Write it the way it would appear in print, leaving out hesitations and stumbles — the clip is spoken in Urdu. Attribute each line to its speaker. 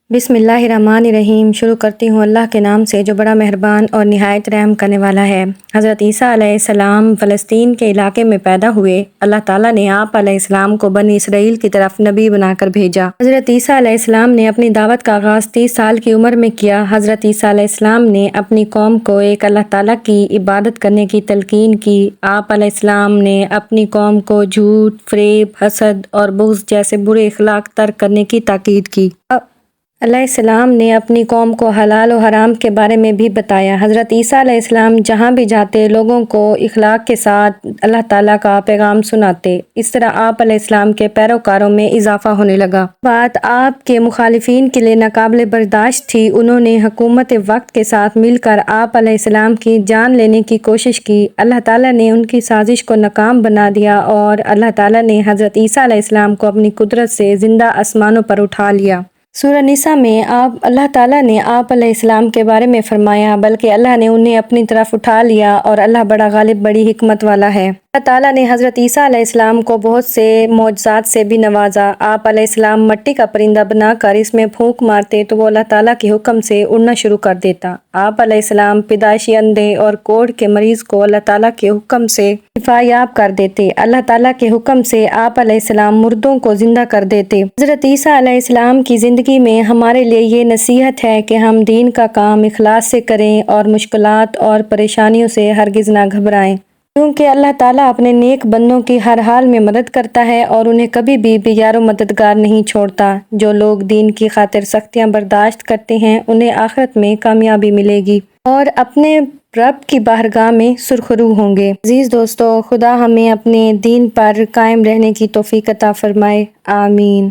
Speaker 1: بسم اللہ الرحمن الرحیم۔ شروع کرتی ہوں اللہ کے نام سے جو بڑا مہربان اور نہایت رحم کرنے والا ہے۔ حضرت عیسیٰ علیہ السلام فلسطین کے علاقے میں پیدا ہوئے۔ اللہ تعالیٰ نے آپ علیہ السلام کو بنی اسرائیل کی طرف نبی بنا کر بھیجا۔ حضرت عیسیٰ علیہ السلام نے اپنی دعوت کا آغاز 30 سال کی عمر میں کیا۔ حضرت عیسیٰ علیہ السلام نے اپنی قوم کو ایک اللہ تعالیٰ کی عبادت کرنے کی تلقین کی۔ آپ علیہ السلام نے اپنی قوم کو جھوٹ، فریب، حسد اور بغض جیسے برے اخلاق ترک کرنے کی تاکید کی۔ علیہ السلام نے اپنی قوم کو حلال و حرام کے بارے میں بھی بتایا۔ حضرت عیسیٰ علیہ السلام جہاں بھی جاتے لوگوں کو اخلاق کے ساتھ اللہ تعالیٰ کا پیغام سناتے۔ اس طرح آپ علیہ السلام کے پیروکاروں میں اضافہ ہونے لگا۔ بات آپ کے مخالفین کے لیے ناقابل برداشت تھی۔ انہوں نے حکومت وقت کے ساتھ مل کر آپ علیہ السلام کی جان لینے کی کوشش کی۔ اللہ تعالیٰ نے ان کی سازش کو ناکام بنا دیا اور اللہ تعالیٰ نے حضرت عیسیٰ علیہ السلام کو اپنی قدرت سے زندہ آسمانوں پر اٹھا لیا۔ سورہ نساء میں اللہ تعالیٰ نے آپ علیہ السلام کے بارے میں فرمایا، بلکہ اللہ نے انہیں اپنی طرف اٹھا لیا اور اللہ بڑا غالب، بڑی حکمت والا ہے۔ اللہ تعالیٰ نے حضرت عیسیٰ علیہ السلام کو بہت سے معجزات سے بھی نوازا۔ آپ علیہ السلام مٹی کا پرندہ بنا کر اس میں پھونک مارتے تو وہ اللہ تعالیٰ کے حکم سے اڑنا شروع کر دیتا۔ آپ علیہ السلام پیدائشی اندھے اور کوڑھ کے مریض کو اللہ تعالیٰ کے حکم سے شفا یاب کر دیتے۔ اللہ تعالیٰ کے حکم سے آپ علیہ السلام مردوں کو زندہ کر دیتے۔ حضرت عیسیٰ علیہ السلام کی زندگی میں ہمارے لیے یہ نصیحت ہے کہ ہم دین کا کام اخلاص سے کریں اور مشکلات اور پریشانیوں سے ہرگز نہ گھبرائیں، کیونکہ اللہ تعالیٰ اپنے نیک بندوں کی ہر حال میں مدد کرتا ہے اور انہیں کبھی بھی بے یار و مددگار نہیں چھوڑتا۔ جو لوگ دین کی خاطر سختیاں برداشت کرتے ہیں انہیں آخرت میں کامیابی ملے گی اور اپنے رب کی بارگاہ میں سرخرو ہوں گے۔ عزیز دوستو، خدا ہمیں اپنے دین پر قائم رہنے کی توفیق عطا فرمائے۔ آمین۔